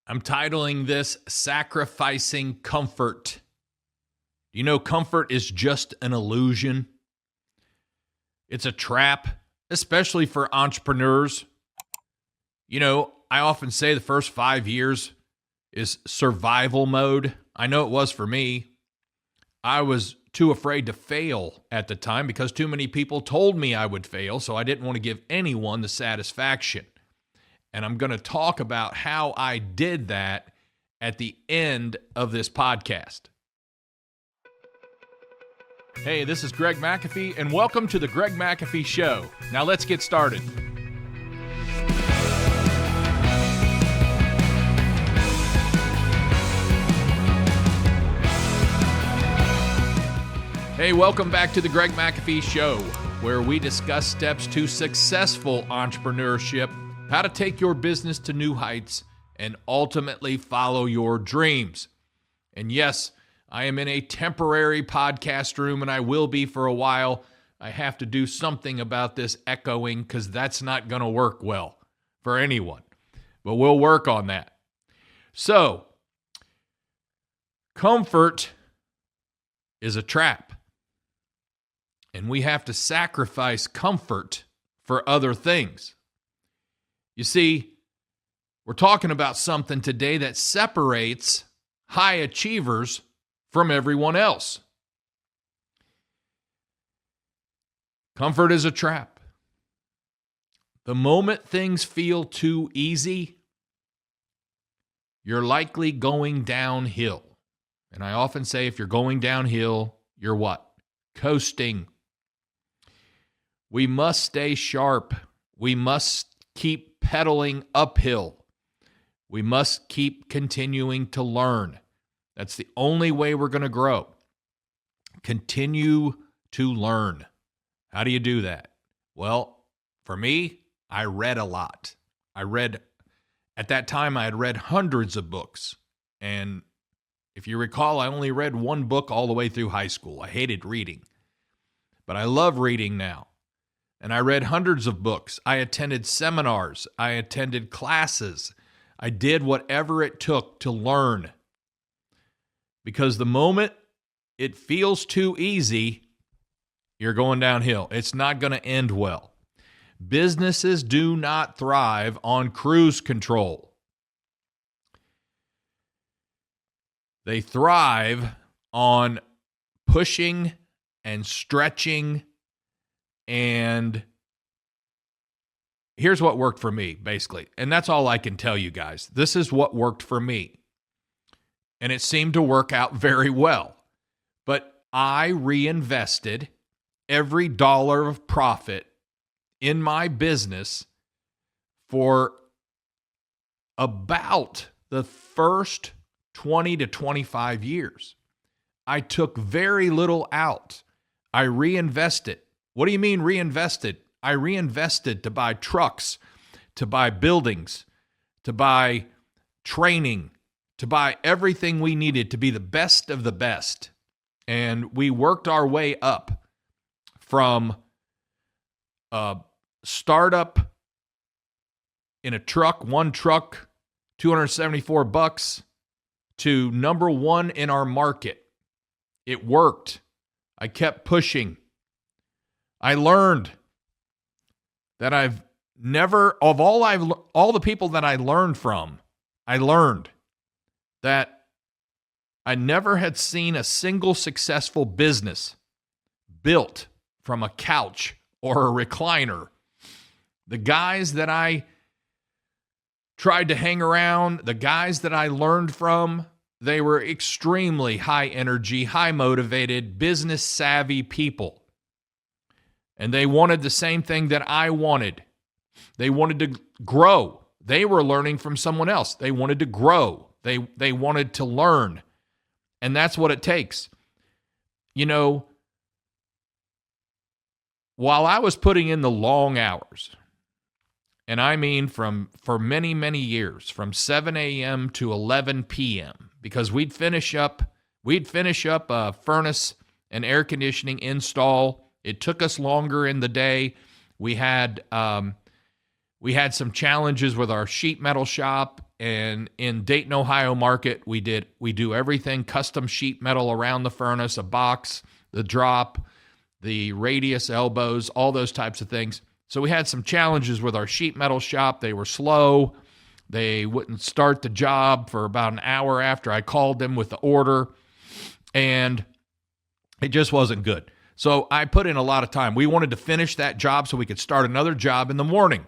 I'm titling this Sacrificing Comfort. You know, comfort is just an illusion. It's a trap, especially for entrepreneurs. You know, I often say the first 5 years is survival mode. I know it was for me. I was too afraid to fail at the time because too many people told me I would fail, so I didn't want to give anyone the satisfaction. And I'm going to talk about how I did that at the end of this podcast. Hey, this is Greg McAfee, and welcome to the Greg McAfee Show. Now let's get started. Hey, welcome back to the Greg McAfee Show, where we discuss steps to successful entrepreneurship, how to take your business to new heights, and ultimately follow your dreams. And yes, I am in a temporary podcast room, and I will be for a while. I have to do something about this echoing because that's not going to work well for anyone. But we'll work on that. So, comfort is a trap. And we have to sacrifice comfort for other things. You see, we're talking about something today that separates high achievers from everyone else. Comfort is a trap. The moment things feel too easy, you're likely going downhill. And I often say if you're going downhill, you're what? Coasting. We must stay sharp. We must keep pedaling uphill. We must keep continuing to learn. That's the only way we're going to grow. Continue to learn. How do you do that? Well, for me, I read a lot. At that time, I had read hundreds of books. And if you recall, I only read one book all the way through high school. I hated reading. But I love reading now. And I read hundreds of books. I attended seminars. I attended classes. I did whatever it took to learn. Because the moment it feels too easy, you're going downhill. It's not going to end well. Businesses do not thrive on cruise control. They thrive on pushing and stretching. And here's what worked for me, basically. And that's all I can tell you guys. This is what worked for me. And it seemed to work out very well. But I reinvested every dollar of profit in my business for about the first 20 to 25 years. I took very little out. I reinvested. What do you mean reinvested? I reinvested to buy trucks, to buy buildings, to buy training, to buy everything we needed to be the best of the best. And we worked our way up from a startup in a truck, one truck, $274, to number one in our market. It worked. I kept pushing. I learned that I've never, of all the people that I learned from, I learned that I never had seen a single successful business built from a couch or a recliner. The guys that I tried to hang around, the guys that I learned from, they were extremely high energy, high motivated, business savvy people. And they wanted the same thing that I wanted. They wanted to grow. They were learning from someone else. They wanted to grow. They wanted to learn. And that's what it takes. You know, while I was putting in the long hours, and I mean for many, many years, from 7 a.m. to 11 p.m., because we'd finish up a furnace and air conditioning install. It took us longer in the day. We had some challenges with our sheet metal shop. and in Dayton, Ohio market, we do everything, custom sheet metal around the furnace, a box, the drop, the radius elbows, all those types of things. So we had some challenges with our sheet metal shop. They were slow. They wouldn't start the job for about an hour after I called them with the order, and it just wasn't good. So I put in a lot of time. We wanted to finish that job so we could start another job in the morning.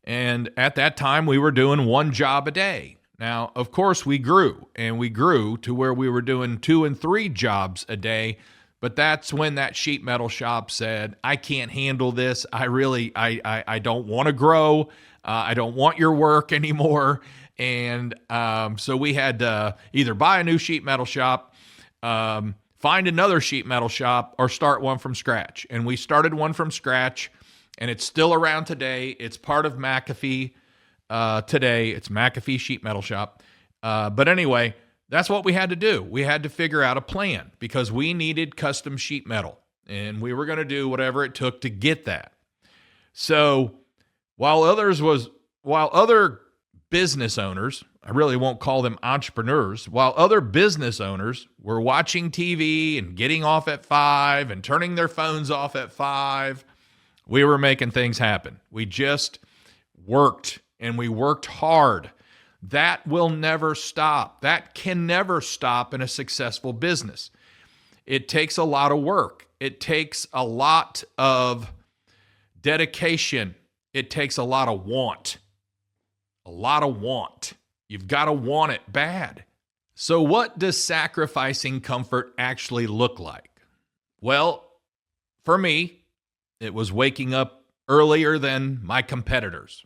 And at that time, we were doing one job a day. Now, of course, we grew to where we were doing 2 and 3 jobs a day. But that's when that sheet metal shop said, I can't handle this. I don't want to grow. I don't want your work anymore. And so we had to either buy a new sheet metal shop, find another sheet metal shop, or start one from scratch. And we started one from scratch, and it's still around today. It's part of McAfee today. It's McAfee Sheet Metal Shop. But anyway, that's what we had to do. We had to figure out a plan because we needed custom sheet metal, and we were going to do whatever it took to get that. So while other business owners, I really won't call them entrepreneurs, while other business owners were watching TV and getting off at 5 and turning their phones off at 5, we were making things happen. We just worked, and we worked hard. That will never stop. That can never stop in a successful business. It takes a lot of work. It takes a lot of dedication. It takes a lot of want. A lot of want. You've got to want it bad. So what does sacrificing comfort actually look like? Well, for me, it was waking up earlier than my competitors.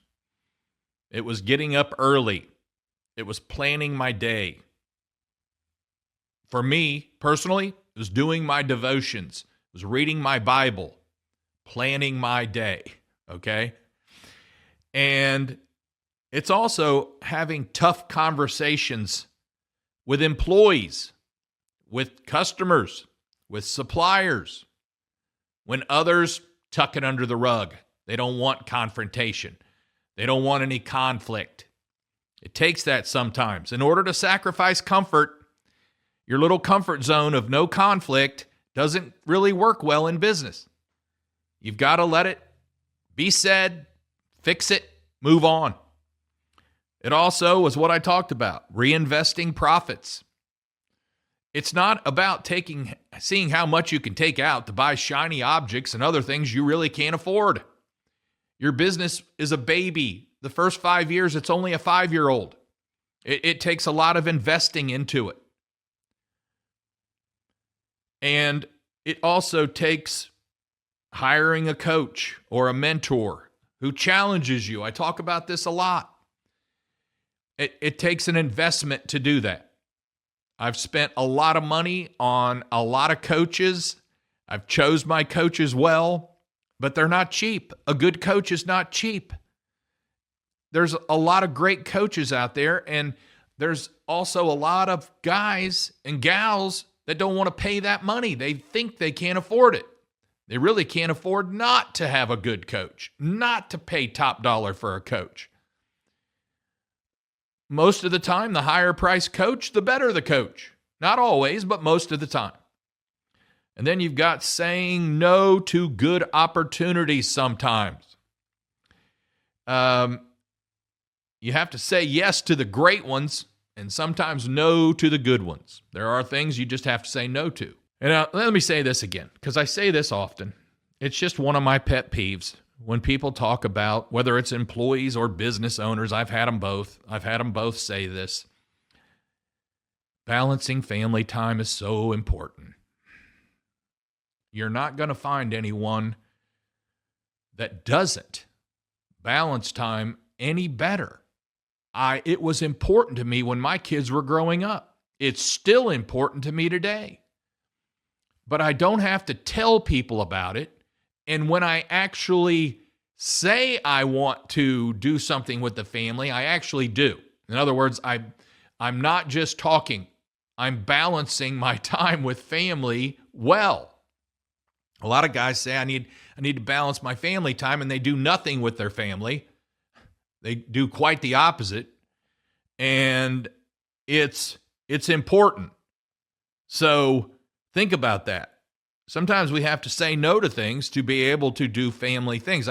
It was getting up early. It was planning my day. For me, personally, it was doing my devotions. It was reading my Bible, planning my day, okay? And it's also having tough conversations with employees, with customers, with suppliers, when others tuck it under the rug. They don't want confrontation. They don't want any conflict. It takes that sometimes. In order to sacrifice comfort, your little comfort zone of no conflict doesn't really work well in business. You've got to let it be said, fix it, move on. It also was what I talked about, reinvesting profits. It's not about seeing how much you can take out to buy shiny objects and other things you really can't afford. Your business is a baby. The first 5 years, it's only a 5-year-old. It takes a lot of investing into it. And it also takes hiring a coach or a mentor who challenges you. I talk about this a lot. It takes an investment to do that. I've spent a lot of money on a lot of coaches. I've chose my coaches well, but they're not cheap. A good coach is not cheap. There's a lot of great coaches out there, and there's also a lot of guys and gals that don't want to pay that money. They think they can't afford it. They really can't afford not to have a good coach, not to pay top dollar for a coach. Most of the time, the higher price coach, the better the coach. Not always, but most of the time. And then you've got saying no to good opportunities sometimes. You have to say yes to the great ones and sometimes no to the good ones. There are things you just have to say no to. And let me say this again, because I say this often. It's just one of my pet peeves when people talk about, whether it's employees or business owners, I've had them both. I've had them both say this. Balancing family time is so important. You're not going to find anyone that doesn't balance time any better. It was important to me when my kids were growing up. It's still important to me today. But I don't have to tell people about it. And when I actually say I want to do something with the family, I actually do. In other words, I'm not just talking. I'm balancing my time with family well. A lot of guys say I need to balance my family time, and they do nothing with their family. They do quite the opposite. And it's important. So think about that. Sometimes we have to say no to things to be able to do family things.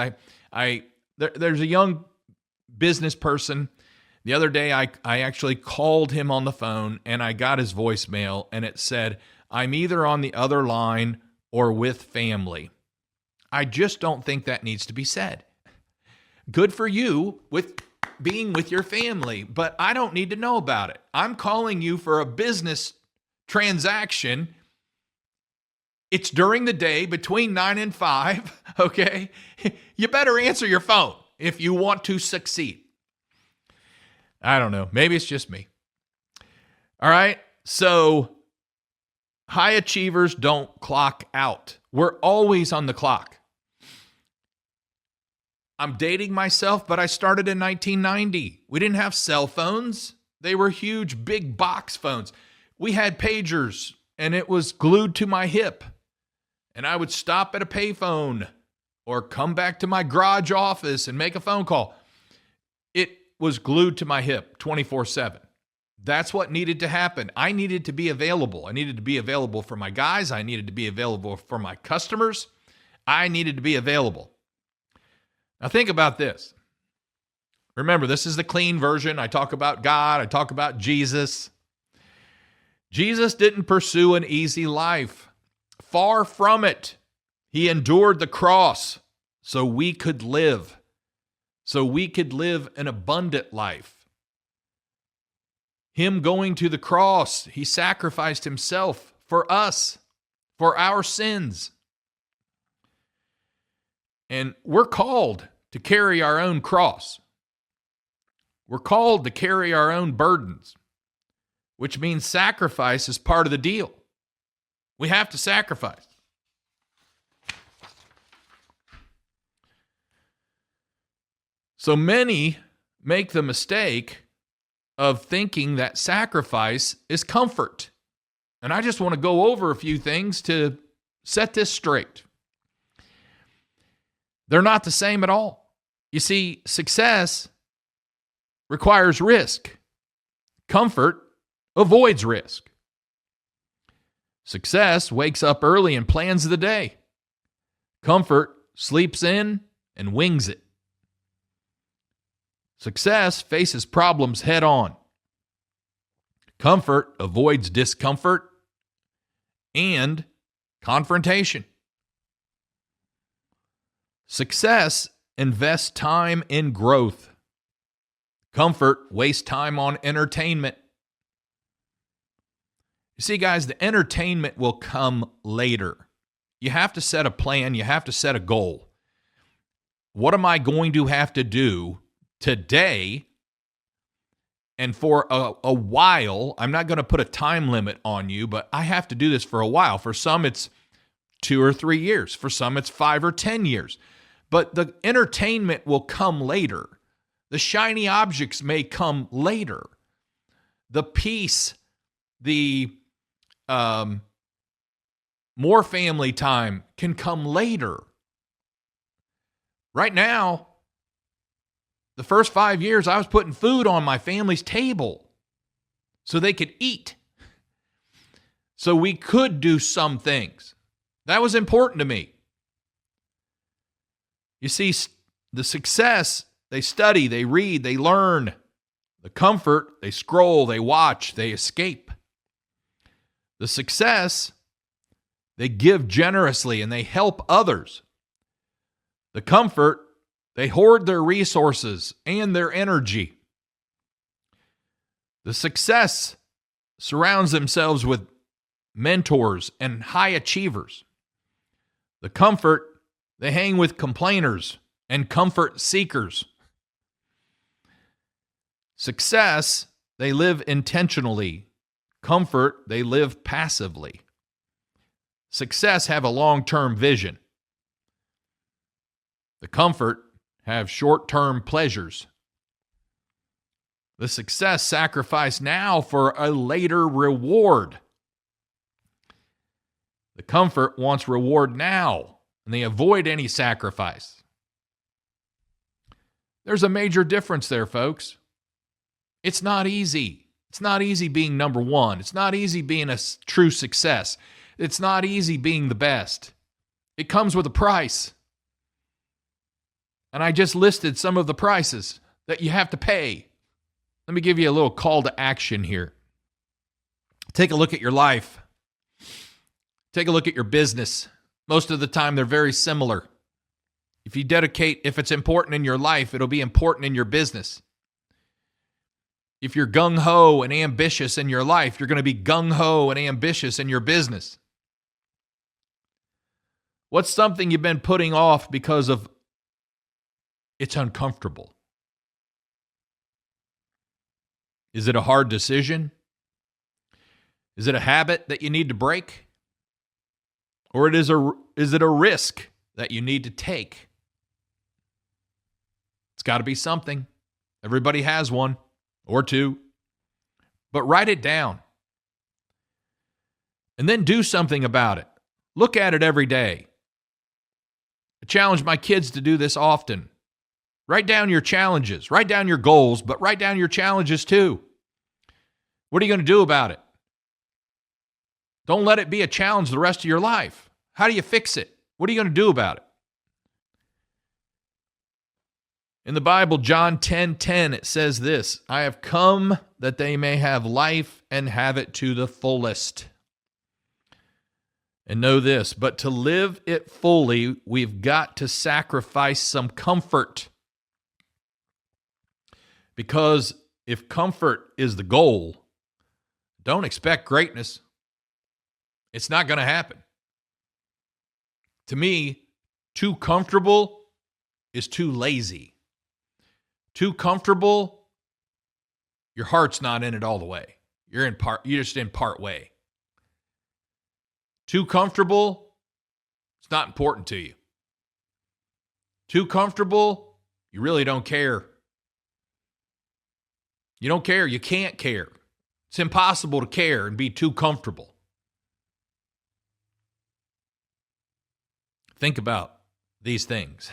There's a young business person. The other day, I actually called him on the phone, and I got his voicemail, and it said, "I'm either on the other line or with family." I just don't think that needs to be said. Good for you with being with your family, but I don't need to know about it. I'm calling you for a business transaction. It's during the day between 9 and 5, okay? You better answer your phone if you want to succeed. I don't know. Maybe it's just me. All right. So high achievers don't clock out. We're always on the clock. I'm dating myself, but I started in 1990. We didn't have cell phones. They were huge, big box phones. We had pagers, and it was glued to my hip. And I would stop at a payphone or come back to my garage office and make a phone call. It was glued to my hip 24/7. That's what needed to happen. I needed to be available. I needed to be available for my guys. I needed to be available for my customers. I needed to be available. Now think about this. Remember, this is the clean version. I talk about God. I talk about Jesus. Jesus didn't pursue an easy life. Far from it. He endured the cross so we could live. So we could live an abundant life. Him going to the cross, he sacrificed himself for us, for our sins. And we're called to carry our own cross. We're called to carry our own burdens, which means sacrifice is part of the deal. We have to sacrifice. So many make the mistake of thinking that sacrifice is comfort. And I just want to go over a few things to set this straight. They're not the same at all. You see, success requires risk. Comfort avoids risk. Success wakes up early and plans the day. Comfort sleeps in and wings it. Success faces problems head on. Comfort avoids discomfort and confrontation. Success invests time in growth. Comfort wastes time on entertainment. You see, guys, the entertainment will come later. You have to set a plan. You have to set a goal. What am I going to have to do today? And for a while, I'm not going to put a time limit on you, but I have to do this for a while. For some, it's 2 or 3 years. For some, it's 5 or 10 years. But the entertainment will come later. The shiny objects may come later. The peace, the more family time can come later. Right now, the first 5 years, I was putting food on my family's table so they could eat. So we could do some things. That was important to me. You see, the success, they study, they read, they learn. The comfort, they scroll, they watch, they escape. The success, they give generously and they help others. The comfort, they hoard their resources and their energy. The success surrounds themselves with mentors and high achievers. The comfort, they hang with complainers and comfort seekers. Success, they live intentionally. Comfort, they live passively. Success have a long-term vision. The comfort have short-term pleasures. The success sacrifice now for a later reward. The comfort wants reward now, and they avoid any sacrifice. There's a major difference there, folks. It's not easy. It's not easy being number one. It's not easy being a true success. It's not easy being the best. It comes with a price. And I just listed some of the prices that you have to pay. Let me give you a little call to action here. Take a look at your life. Take a look at your business. Most of the time, they're very similar. If it's important in your life, it'll be important in your business. If you're gung-ho and ambitious in your life, you're going to be gung-ho and ambitious in your business. What's something you've been putting off because of it's uncomfortable? Is it a hard decision? Is it a habit that you need to break? Or is it a risk that you need to take? It's got to be something. Everybody has one or two. But write it down. And then do something about it. Look at it every day. I challenge my kids to do this often. Write down your challenges. Write down your goals, but write down your challenges too. What are you going to do about it? Don't let it be a challenge the rest of your life. How do you fix it? What are you going to do about it? In the Bible, John 10:10, it says this, I have come that they may have life and have it to the fullest. And know this, but to live it fully, we've got to sacrifice some comfort. Because if comfort is the goal, don't expect greatness. It's not going to happen. To me, too comfortable is too lazy. Too comfortable, your heart's not in it all the way. You're just in part way. Too comfortable, it's not important to you. Too comfortable, you really don't care. You don't care, you can't care. It's impossible to care and be too comfortable. Think about these things.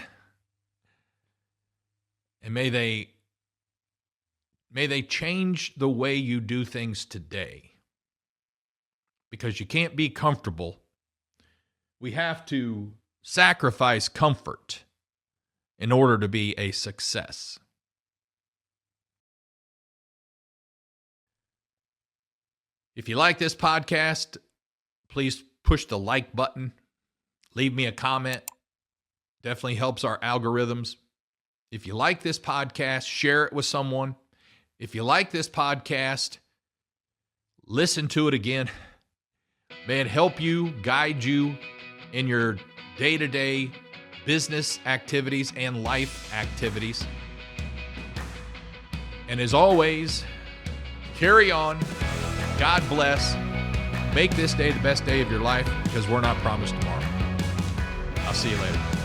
And may they change the way you do things today. Because you can't be comfortable. We have to sacrifice comfort in order to be a success. If you like this podcast, please push the like button. Leave me a comment. Definitely helps our algorithms. If you like this podcast, share it with someone. If you like this podcast, listen to it again. May it help you, guide you in your day-to-day business activities and life activities. And as always, carry on. God bless. Make this day the best day of your life because we're not promised tomorrow. I'll see you later.